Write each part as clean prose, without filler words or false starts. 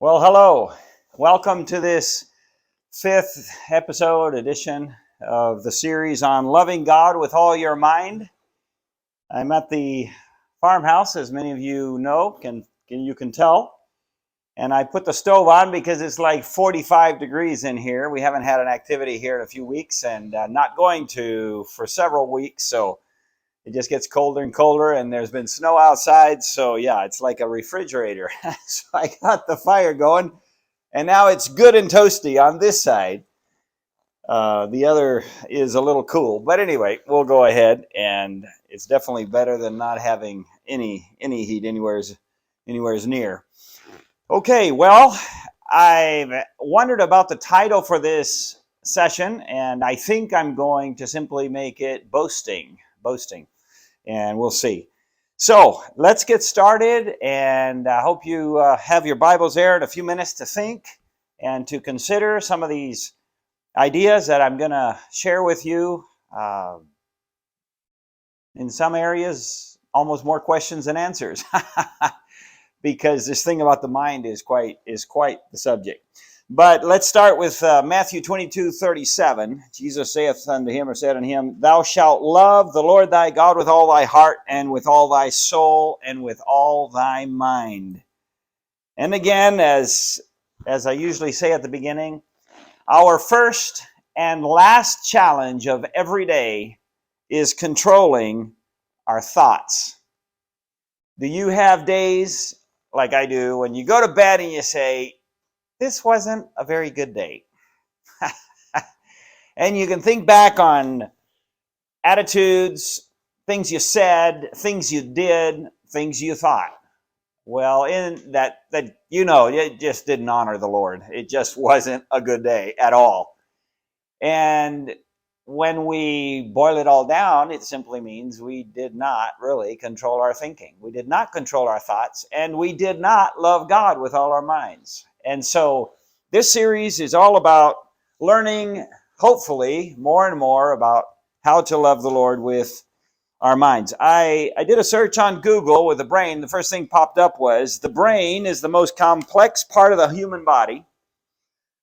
Well, hello. Welcome to this fifth edition of the series on loving God with all your mind. I'm at the farmhouse, as many of you know, you can tell. And I put the stove on because it's like 45 degrees in here. We haven't had an activity here in a few weeks and not going to for several weeks. So it just gets colder and colder, and there's been snow outside. So yeah, it's like a refrigerator. So I got the fire going. And now it's good and toasty on this side. The other is a little cool. But anyway, we'll go ahead, and it's definitely better than not having any heat anywheres near. Okay, well, I've wondered about the title for this session, and I think I'm going to simply make it boasting, and we'll see. So let's get started, and I hope you have your Bibles there in a few minutes to think and to consider some of these ideas that I'm going to share with you. In some areas, almost more questions than answers, because this thing about the mind is quite the subject. But let's start with Matthew 22:37. Jesus said unto him, Thou shalt love the Lord thy God with all thy heart, and with all thy soul, and with all thy mind. And again, as I usually say at the beginning, our first and last challenge of every day is controlling our thoughts. Do you have days like I do when you go to bed and you say, this wasn't a very good day? And you can think back on attitudes, things you said, things you did, things you thought. Well, in that it just didn't honor the Lord. It just wasn't a good day at all. And when we boil it all down, it simply means we did not really control our thinking. We did not control our thoughts, and we did not love God with all our minds. And so this series is all about learning, hopefully, more and more about how to love the Lord with our minds. I did a search on Google with the brain. The first thing popped up was the brain is the most complex part of the human body.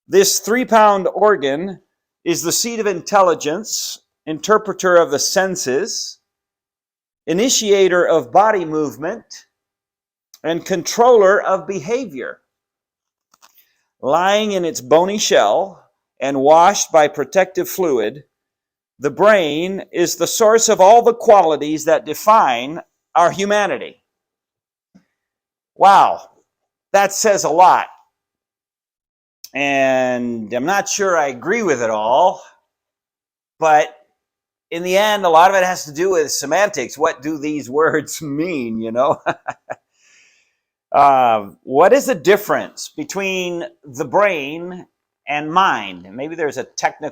This 3-pound organ is the seat of intelligence, interpreter of the senses, initiator of body movement, and controller of behavior. Lying in its bony shell and washed by protective fluid, the brain is the source of all the qualities that define our humanity. Wow, that says a lot. And I'm not sure I agree with it all, but in the end, a lot of it has to do with semantics. What do these words mean, What is the difference between the brain and mind? Maybe there's a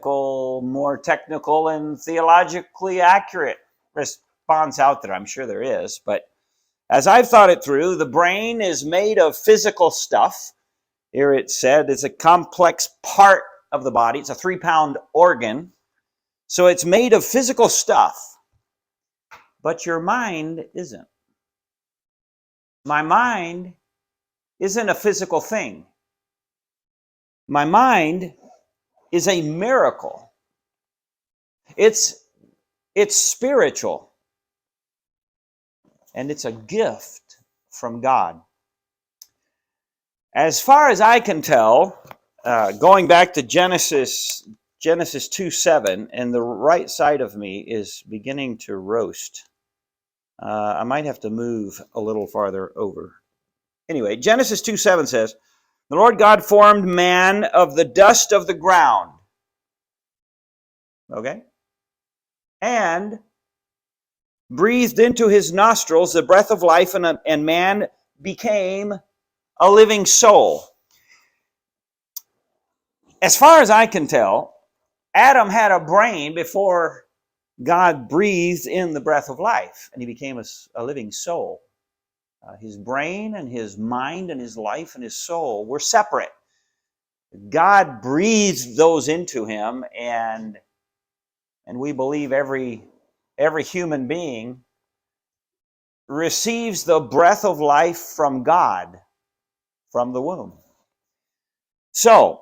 more technical and theologically accurate response out there. I'm sure there is. But as I've thought it through, the brain is made of physical stuff. Here it said it's a complex part of the body. It's a 3-pound organ. So it's made of physical stuff. But your mind isn't. My mind isn't a physical thing. My mind is a miracle. It's spiritual. And it's a gift from God. As far as I can tell, going back to Genesis 2:7, and the right side of me is beginning to roast. I might have to move a little farther over. Anyway, Genesis 2:7 says, The Lord God formed man of the dust of the ground. Okay? And breathed into his nostrils the breath of life, and man became a living soul. As far as I can tell, Adam had a brain before God breathed in the breath of life, and he became a living soul. His brain and his mind and his life and his soul were separate. God breathed those into him, and we believe every human being receives the breath of life from God from the womb. So,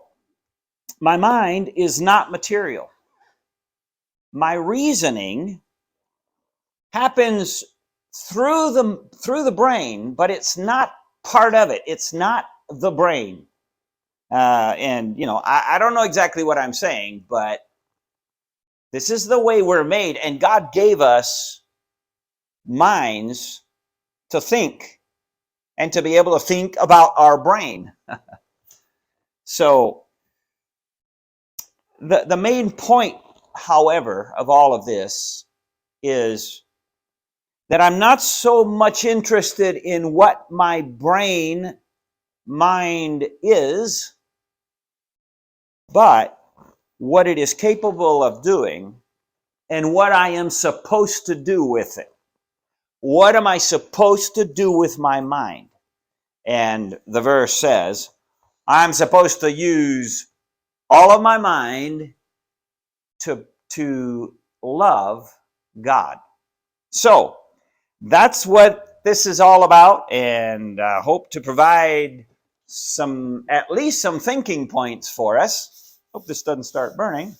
my mind is not material. My reasoning happens through the brain, but it's not part of it. It's not the brain. I don't know exactly what I'm saying, but this is the way we're made, and God gave us minds to think and to be able to think about our brain. So the main point, however, of all of this is that I'm not so much interested in what my mind is, but what it is capable of doing and what I am supposed to do with it. What am I supposed to do with my mind? And the verse says, I'm supposed to use all of my mind to love God. So that's what this is all about, and I hope to provide at least some thinking points for us. Hope this doesn't start burning,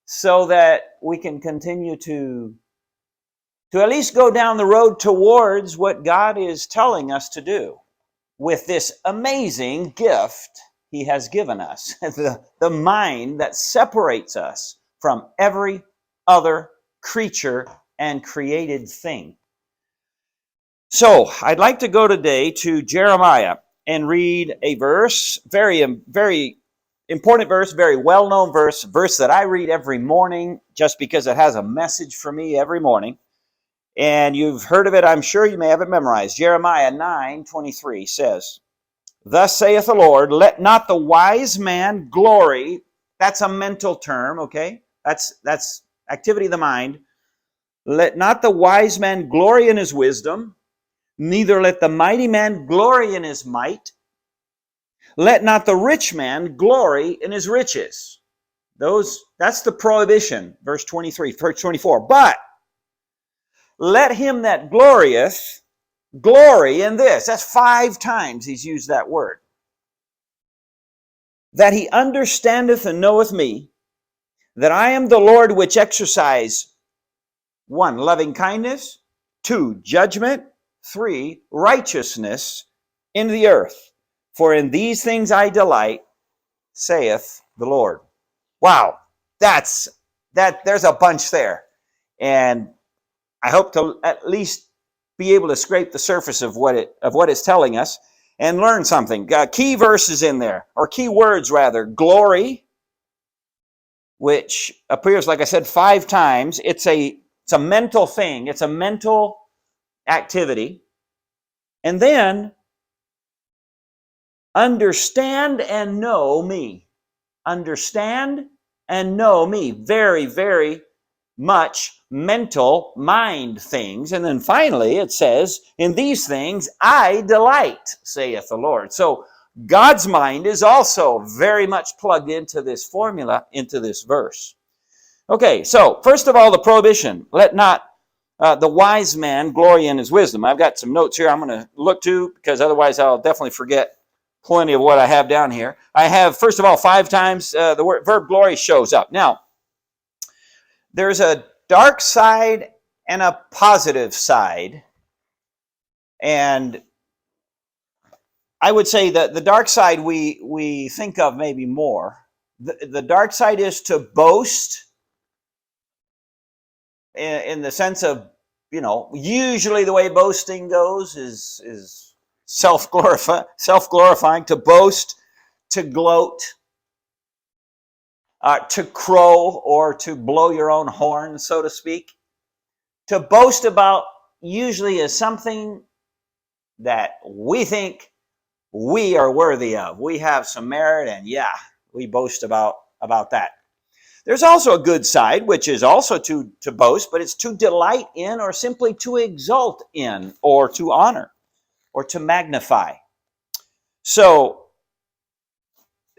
so that we can continue to at least go down the road towards what God is telling us to do with this amazing gift He has given us, the mind that separates us from every other creature and created thing. So, I'd like to go today to Jeremiah and read a verse, very important verse, very well-known verse that I read every morning just because it has a message for me every morning. And you've heard of it, I'm sure you may have it memorized. Jeremiah 9:23 says, Thus saith the Lord, let not the wise man glory. That's a mental term, okay? That's activity of the mind. Let not the wise man glory in his wisdom, neither let the mighty man glory in his might. Let not the rich man glory in his riches. That's the prohibition, verse 23, verse 24. But let him that glorieth glory in this. That's 5 times he's used that word. That he understandeth and knoweth me, that I am the Lord which exercise 1, loving kindness, 2, judgment, 3, righteousness in the earth. For in these things I delight, saith the Lord. Wow, there's a bunch there. And I hope to at least be able to scrape the surface of what it's telling us and learn something. Key verses in there, or key words rather. Glory, which appears, like I said, 5 times. It's a mental thing. It's a mental activity. And then, understand and know me. Understand and know me. Very, very much mental mind things. And then finally it says, in these things I delight, saith the Lord. So God's mind is also very much plugged into this formula, into this verse. Okay, so first of all, the prohibition. Let not the wise man glory in his wisdom. I've got some notes here I'm going to look to, because otherwise I'll definitely forget plenty of what I have down here. I have, first of all, 5 times the verb glory shows up. Now, there's a dark side and a positive side. And I would say that the dark side we think of maybe more. The dark side is to boast in the sense of, usually the way boasting goes is self-glorifying, to boast, to gloat, to crow, or to blow your own horn, so to speak. To boast about usually is something that we think we are worthy of. We have some merit, and we boast about that. There's also a good side, which is also to boast, but it's to delight in, or simply to exult in, or to honor, or to magnify. So,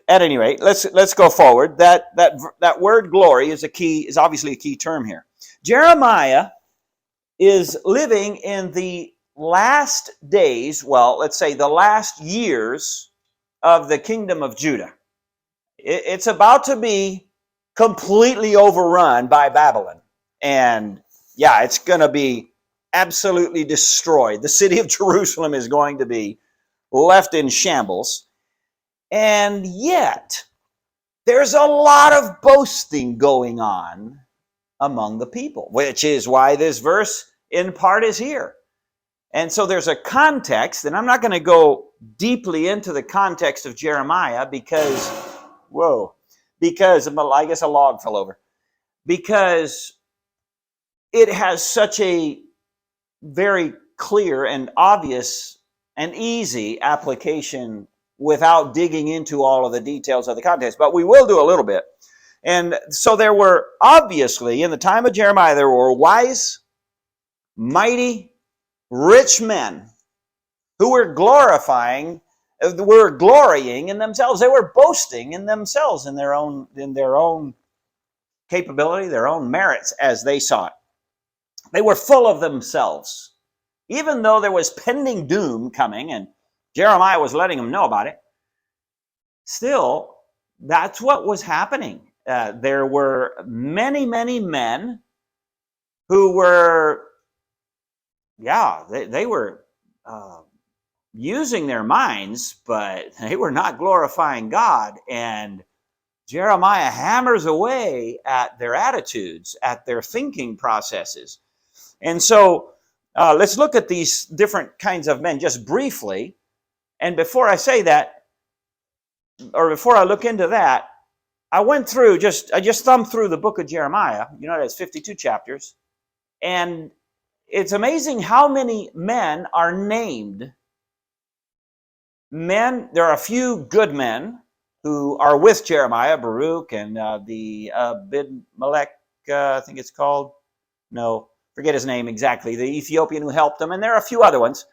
at any rate, let's go forward. That word glory is obviously a key term here. Jeremiah is living in the last days, well, let's say the last years of the kingdom of Judah. It's about to be completely overrun by Babylon. And yeah, it's going to be absolutely destroyed. The city of Jerusalem is going to be left in shambles. And yet, there's a lot of boasting going on among the people, which is why this verse in part is here. And so there's a context, and I'm not going to go deeply into the context of Jeremiah because I guess a log fell over. Because it has such a very clear and obvious and easy application without digging into all of the details of the context. But we will do a little bit. And so there were, obviously, in the time of Jeremiah, there were wise, mighty, rich men who were glorying in themselves. They were boasting in themselves, in their own capability, their own merits as they saw it. They were full of themselves. Even though there was pending doom coming, and Jeremiah was letting them know about it, still, that's what was happening. There were many, many men who were, they were using their minds, but they were not glorifying God. And Jeremiah hammers away at their attitudes, at their thinking processes. And so let's look at these different kinds of men just briefly. And before I say that, or before I look into that, I just thumbed through the book of Jeremiah. You know, it has 52 chapters. And it's amazing how many men are named. Men, there are a few good men who are with Jeremiah, Baruch and the Bid-Melech, I think it's called. No, forget his name exactly. The Ethiopian who helped them. And there are a few other ones.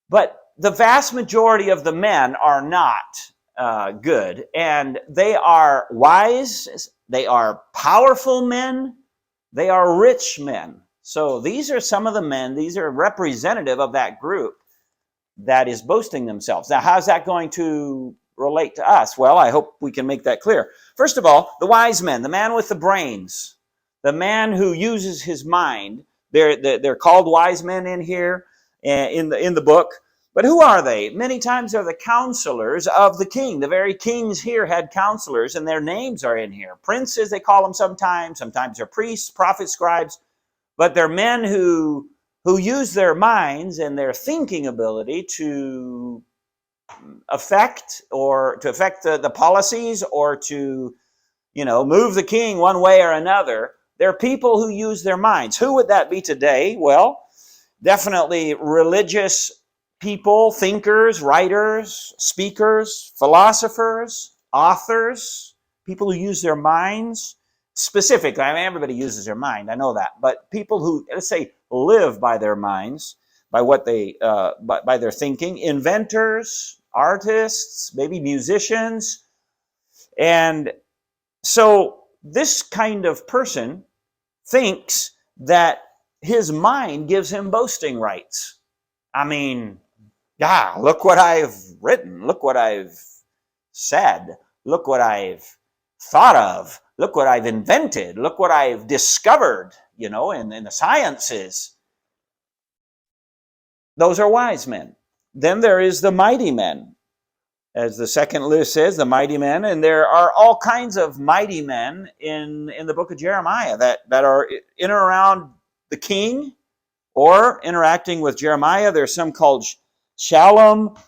But the vast majority of the men are not good. And they are wise. They are powerful men. They are rich men. So these are some of the men. These are representative of that group that is boasting themselves. Now, how's that going to relate to us? Well, I hope we can make that clear. First of all, the wise men, the man with the brains, the man who uses his mind. They're called wise men in here in the book. But who are they? Many times they're the counselors of the king. The very kings here had counselors, and their names are in here. Princes, they call them sometimes. Sometimes they're priests, prophets, scribes. But they're men who use their minds and their thinking ability to affect the policies or to, move the king one way or another. They're people who use their minds. Who would that be today? Well, definitely religious people, thinkers, writers, speakers, philosophers, authors, people who use their minds. Specifically, I mean, everybody uses their mind, I know that, but people who, let's say, live by their minds, by what they, by their thinking, inventors, artists, maybe musicians. And so this kind of person thinks that his mind gives him boasting rights. I mean, look what I've written. Look what I've said. Look what I've thought of. Look what I've invented. Look what I've discovered, in the sciences. Those are wise men. Then there is the mighty men. As the second list says, the mighty men. And there are all kinds of mighty men in the book of Jeremiah that are in and around the king or interacting with Jeremiah. There's some called Shallum.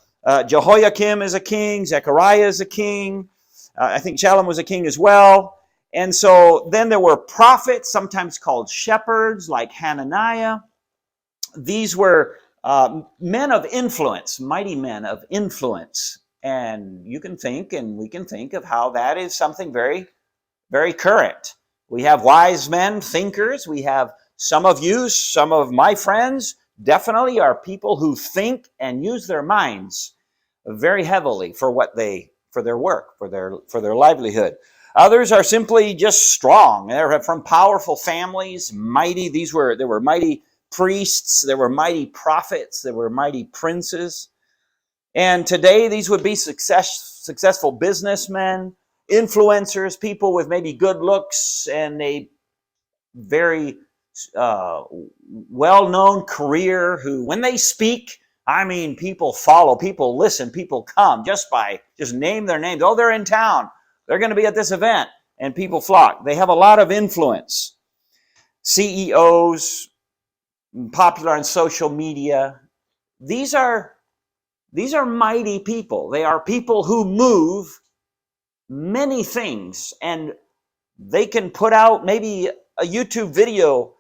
Jehoiakim is a king. Zechariah is a king. I think Shallum was a king as well. And so then there were prophets, sometimes called shepherds, like Hananiah. These were men of influence, mighty men of influence. And you can think, and we can think of how that is something very, very current. We have wise men, thinkers. We have some of you, some of my friends, definitely are people who think and use their minds very heavily for their work, for their livelihood. Others are simply just strong. They're from powerful families, mighty. There were mighty priests, there were mighty prophets, there were mighty princes. And today, these would be successful businessmen, influencers, people with maybe good looks and a very well-known career who, when they speak, I mean, people follow, people listen, people come just name their names. Oh, they're in town. They're going to be at this event, and people flock. They have a lot of influence. CEOs, popular on social media. These are mighty people. They are people who move many things, and they can put out maybe a YouTube video,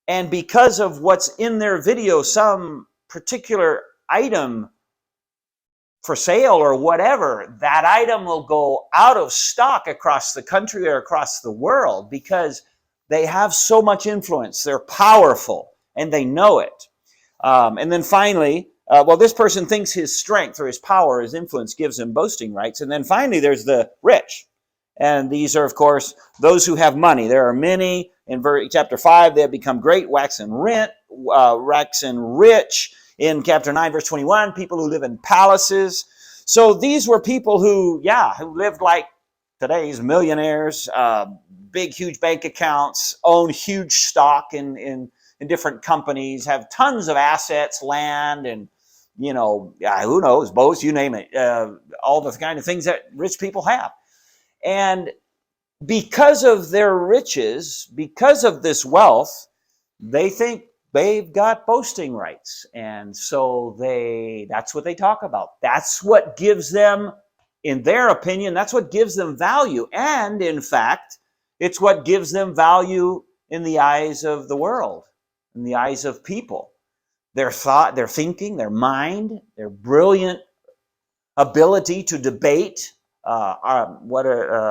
and because of what's in their video, some particular item for sale or whatever, that item will go out of stock across the country or across the world because they have so much influence. They're powerful and they know it. And then finally, this person thinks his strength or his power, his influence gives him boasting rights. And then finally, there's the rich. And these are, of course, those who have money. There are many. In chapter 5, they have become great, waxen rich. In chapter 9, verse 21, people who live in palaces. So these were people who lived like today's millionaires, big, huge bank accounts, own huge stock in different companies, have tons of assets, land, and, who knows, boats, you name it, all the kind of things that rich people have. And because of their riches, because of this wealth, they think they've got boasting rights. And so that's what they talk about. That's what gives them, in their opinion, that's what gives them value. And in fact, it's what gives them value in the eyes of the world, in the eyes of people. Their thought, their thinking, their mind, their brilliant ability to debate,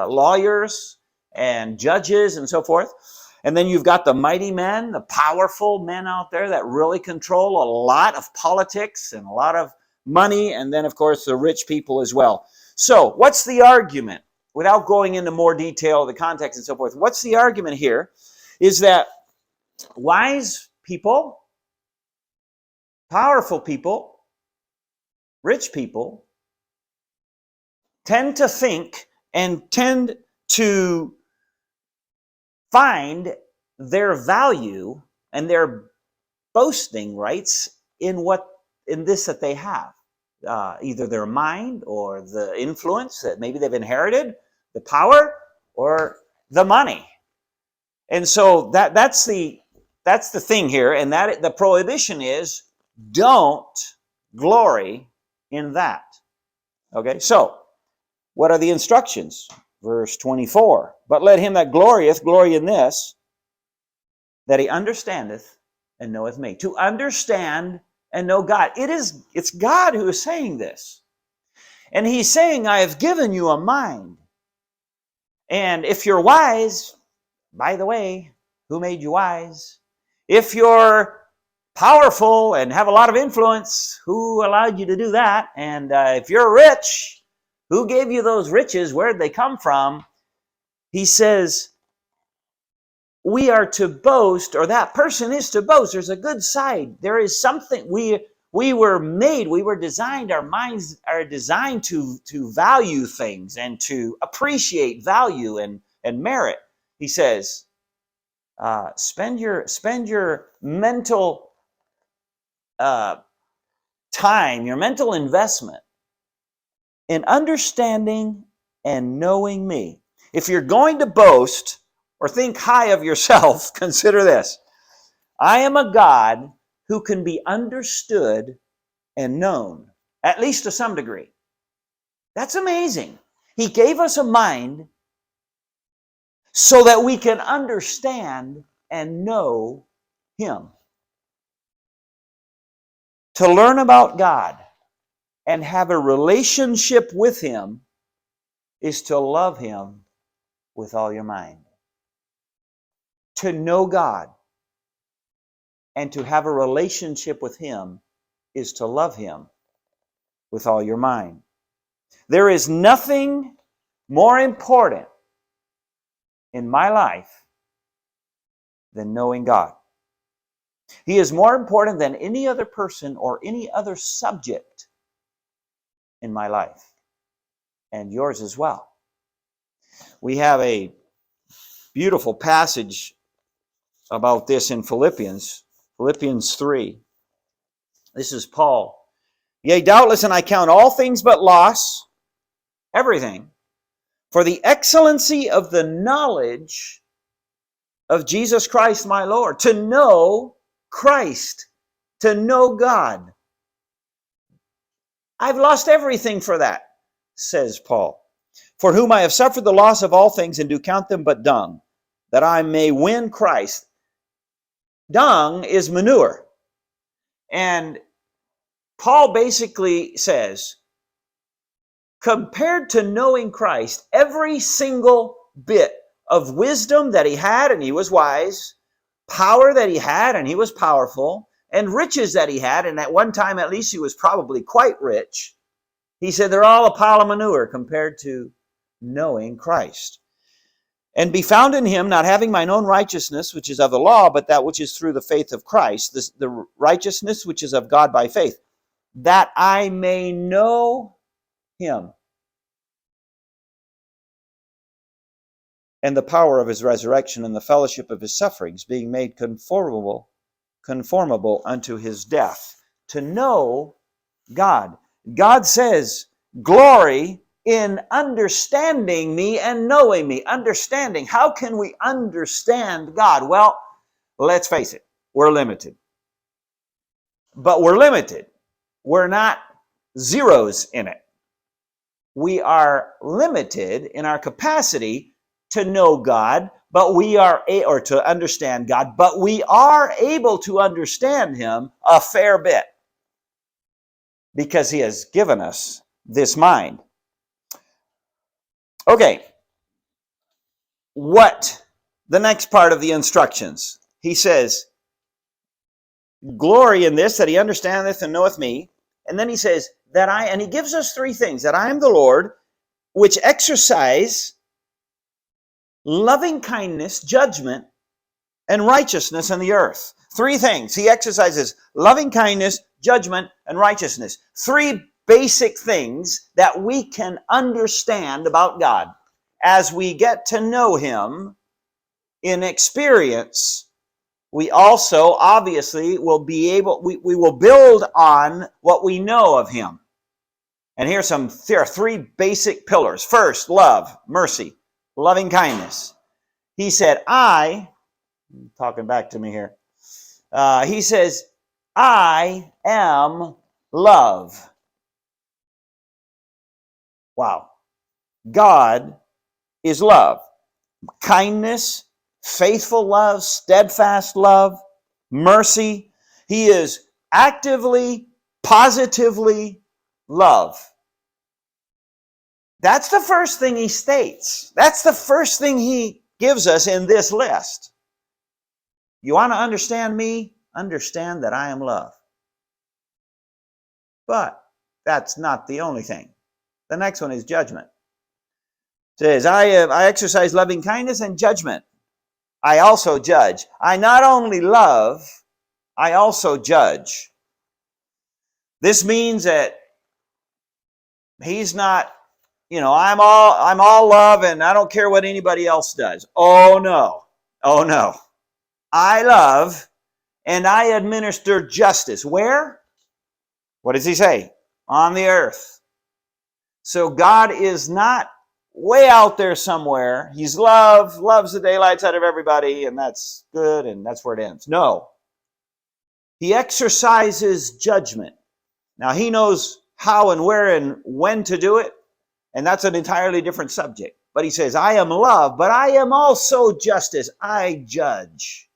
lawyers and judges and so forth. And then you've got the mighty men, the powerful men out there that really control a lot of politics and a lot of money. And then, of course, the rich people as well. So what's the argument? Without going into more detail, the context and so forth, what's the argument here is that wise people, powerful people, rich people tend to think and tend to find their value and their boasting rights in this that they have, either their mind or the influence that maybe they've inherited, the power or the money. And so that's the thing here, and that the prohibition is don't glory in that. Okay, so what are the instructions? Verse 24, but let him that glorieth glory in this, that he understandeth and knoweth me. To understand and know God. It's God who is saying this. And he's saying, I have given you a mind. And if you're wise, by the way, who made you wise? If you're powerful and have a lot of influence, who allowed you to do that? And if you're rich, who gave you those riches? Where did they come from? He says, we are to boast, or that person is to boast. There's a good side. There is something. We were made, we were designed, our minds are designed to value things and to appreciate value and merit. He says, spend your mental time, your mental investment in understanding and knowing me. If you're going to boast or think high of yourself, consider this. I am a God who can be understood and known, at least to some degree. That's amazing. He gave us a mind so that we can understand and know Him. To learn about God and have a relationship with Him is to love Him with all your mind. To know God and to have a relationship with Him is to love Him with all your mind. There is nothing more important in my life than knowing God. He is more important than any other person or any other subject in my life and yours as well. We have a beautiful passage about this in Philippians 3. This is Paul. Yea, doubtless, and I count all things but loss, everything, for the excellency of the knowledge of Jesus Christ my Lord, to know Christ, to know God. I've lost everything for that, says Paul. For whom I have suffered the loss of all things, and do count them but dung, that I may win Christ. Dung is manure. And Paul basically says, compared to knowing Christ, every single bit of wisdom that he had, and he was wise, power that he had, and he was powerful, and riches that he had, and at one time at least he was probably quite rich, he said they're all a pile of manure compared to knowing Christ. And be found in him, not having mine own righteousness, which is of the law, but that which is through the faith of Christ, the righteousness which is of God by faith, that I may know him and the power of his resurrection and the fellowship of his sufferings, being made conformable unto his death. To know God. God says, glory in understanding me and knowing me. Understanding. How can we understand God? Well, let's face it, we're limited. But we're limited. We're not zeros in it. We are limited in our capacity to know God, or to understand God, but we are able to understand him a fair bit because he has given us this mind. Okay, what the next part of the instructions? He says, glory in this, that he understandeth and knoweth me. And then he says, and he gives us three things, that I am the Lord, which exercise loving kindness, judgment, and righteousness in the earth. Three things. He exercises loving kindness, judgment, and righteousness. Three basic things that we can understand about God. As we get to know him in experience, we also obviously will be able, we will build on what we know of him. And there are three basic pillars. First, love, mercy, loving kindness. He said, talking back to me here. He says, I am love. Wow. God is love. Kindness, faithful love, steadfast love, mercy. He is actively, positively love. That's the first thing he states. That's the first thing he gives us in this list. You want to understand me? Understand that I am love. But that's not the only thing. The next one is judgment. It says, I exercise loving kindness and judgment. I also judge. I not only love, I also judge. This means that he's not, I'm all love and I don't care what anybody else does. Oh no. I love and I administer justice. Where? What does he say? On the earth. So God is not way out there somewhere. He's love, loves the daylights out of everybody, and that's good, and that's where it ends. No. He exercises judgment. Now, he knows how and where and when to do it, and that's an entirely different subject. But he says, I am love, but I am also justice. I judge.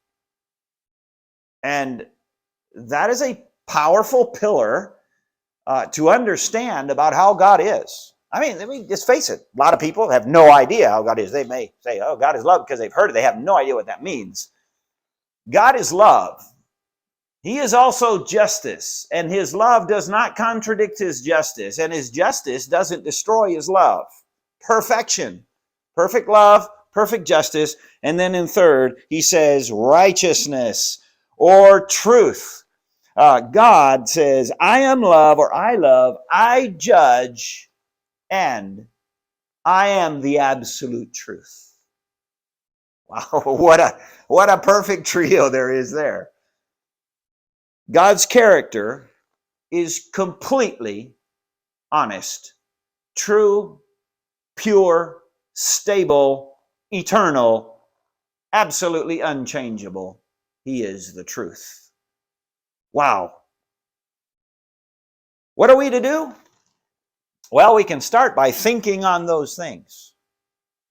And that is a powerful pillar to understand about how God is. I mean, just face it. A lot of people have no idea how God is. They may say, oh, God is love because they've heard it. They have no idea what that means. God is love. He is also justice, and his love does not contradict his justice, and his justice doesn't destroy his love. Perfection. Perfect love, perfect justice. And then in third, he says righteousness or truth. God says, I am love, or I love, I judge, and I am the absolute truth. Wow, what a perfect trio there is there. God's character is completely honest, true, pure, stable, eternal, absolutely unchangeable. He is the truth. Wow. What are we to do? Well, we can start by thinking on those things.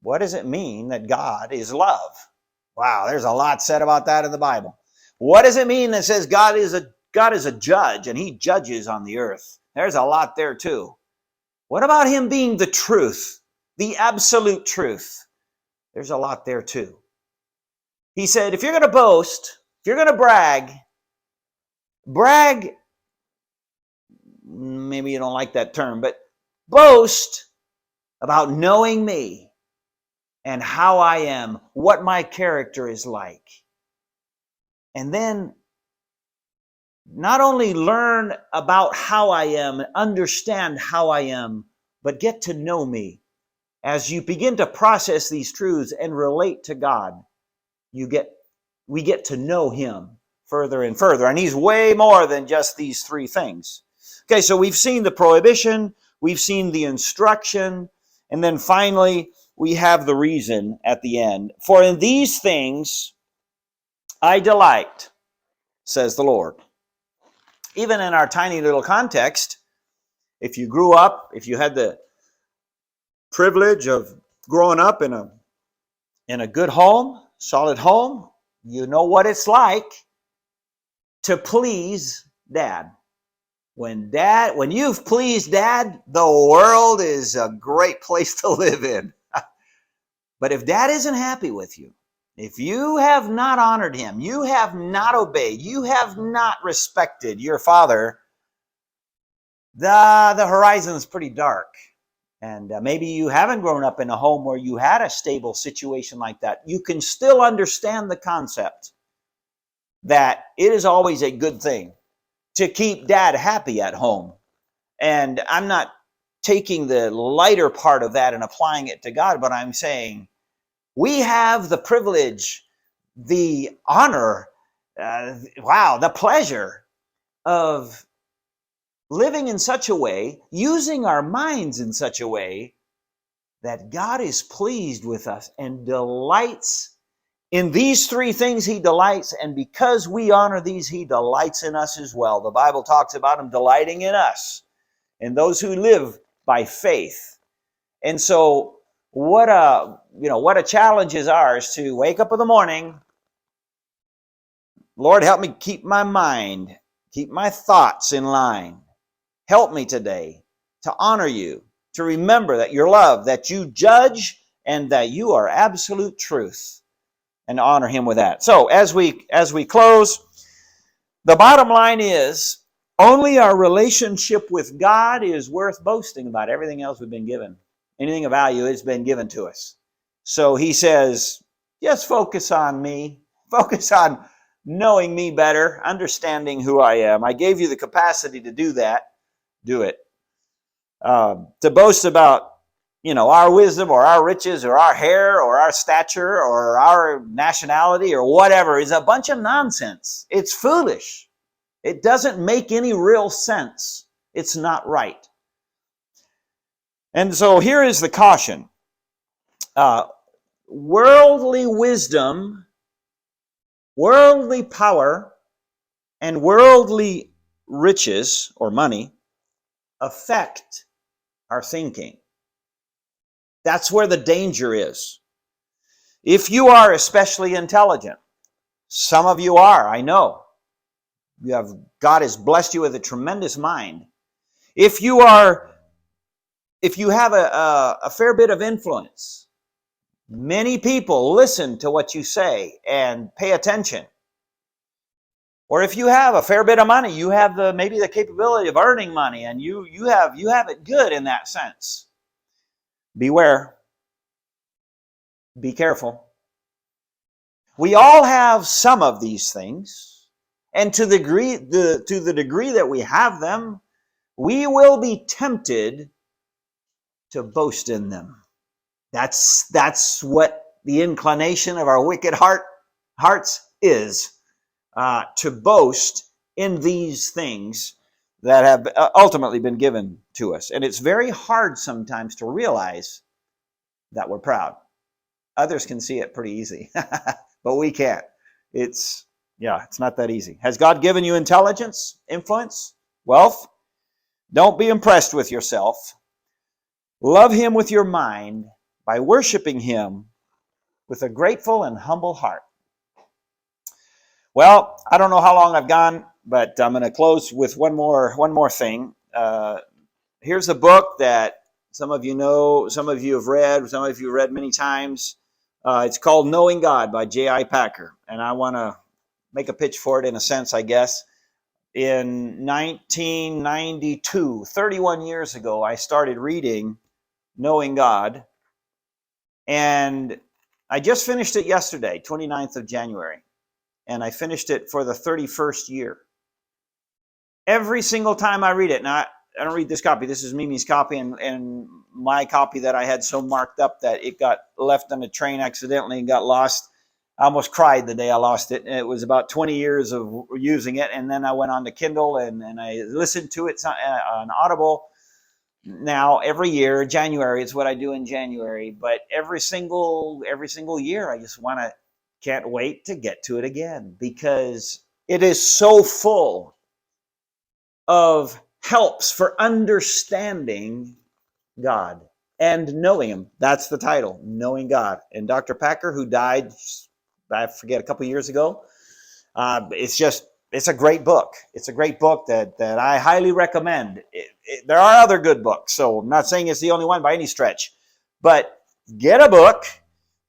What does it mean that God is love? Wow, there's a lot said about that in the Bible. What does it mean that says God is a judge and he judges on the earth? There's a lot there too. What about him being the truth, the absolute truth? There's a lot there too. He said, if you're going to boast, if you're going to brag, maybe you don't like that term, but boast about knowing me and how I am, what my character is like. And then not only learn about how I am, understand how I am, but get to know me. As you begin to process these truths and relate to God, we get to know him further and further. And he's way more than just these three things. Okay, so we've seen the prohibition, we've seen the instruction, and then finally we have the reason at the end. For in these things I delight, says the Lord. Even in our tiny little context, if you grew up, if you had the privilege of growing up in a good home, solid home, you know what it's like to please Dad. When you've pleased Dad, the world is a great place to live in. But if Dad isn't happy with you, if you have not honored him, you have not obeyed, you have not respected your father, the horizon is pretty dark. And maybe you haven't grown up in a home where you had a stable situation like that. You can still understand the concept that it is always a good thing to keep Dad happy at home. And I'm not taking the lighter part of that and applying it to God, but I'm saying we have the privilege, the honor, the pleasure of living in such a way, using our minds in such a way that God is pleased with us and delights in these three things. He delights, and because we honor these, he delights in us as well. The Bible talks about him delighting in us and those who live by faith. And so what a challenge is ours to wake up in the morning. Lord, help me keep my mind, keep my thoughts in line. Help me today to honor you, to remember that you're love, that you judge, and that you are absolute truth, and honor him with that. So as we close, the bottom line is only our relationship with God is worth boasting about. Everything else we've been given. Anything of value has been given to us. So he says, just focus on me. Focus on knowing me better, understanding who I am. I gave you the capacity to do that. Do it. To boast about, our wisdom or our riches or our hair or our stature or our nationality or whatever is a bunch of nonsense. It's foolish. It doesn't make any real sense. It's not right. And so here is the caution. Worldly wisdom, worldly power, and worldly riches or money affect our thinking. That's where the danger is. If you are especially intelligent, some of you are, I know. God has blessed you with a tremendous mind. If you have a fair bit of influence, many people listen to what you say and pay attention. Or if you have a fair bit of money, you have maybe the capability of earning money, and you have it good in that sense. Beware. Be careful. We all have some of these things. And to the degree that we have them, we will be tempted to boast in them. That's what the inclination of our wicked hearts is, to boast in these things that have ultimately been given to us. And it's very hard sometimes to realize that we're proud. Others can see it pretty easy, but we can't. It's not that easy. Has God given you intelligence, influence, wealth? Don't be impressed with yourself. Love Him with your mind by worshiping Him with a grateful and humble heart. Well, I don't know how long I've gone, but I'm going to close with one more thing. Here's a book that some of you know, some of you have read, some of you have read many times. It's called Knowing God by J.I. Packer, and I want to make a pitch for it in a sense, I guess. In 1992, 31 years ago, I started reading Knowing God, and I just finished it yesterday, 29th of January, and I finished it for the 31st year. Every single time I read it, now I don't read this copy, this is Mimi's copy, and my copy that I had so marked up that it got left on a train accidentally and got lost. I almost cried the day I lost it. It was about 20 years of using it, and then I went on to Kindle and I listened to it on Audible. Now every year, January is what I do in January, but every single year I just can't wait to get to it again, because it is so full of helps for understanding God and knowing Him. That's the title, Knowing God. And Dr. Packer, who died, I forget, a couple of years ago, it's a great book. It's a great book that I highly recommend. There are other good books, so I'm not saying it's the only one by any stretch, but get a book.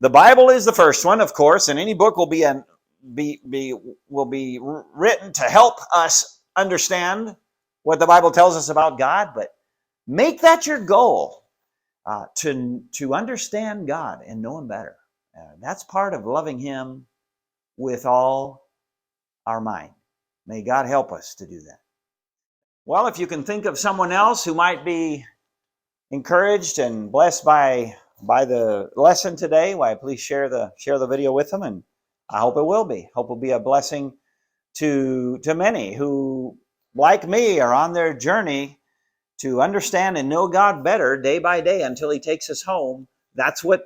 The Bible is the first one, of course, and any book will be written to help us understand what the Bible tells us about God. But make that your goal, to understand God and know Him better. That's part of loving Him with all our mind. May God help us to do that. Well, if you can think of someone else who might be encouraged and blessed by the lesson today, why, please share the video with them, and I hope it will be. Hope it will be a blessing to many who, like me, are on their journey to understand and know God better day by day until He takes us home. That's what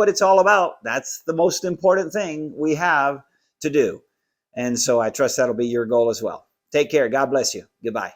it's all about. That's the most important thing we have to do. And so I trust that'll be your goal as well. Take care. God bless you. Goodbye.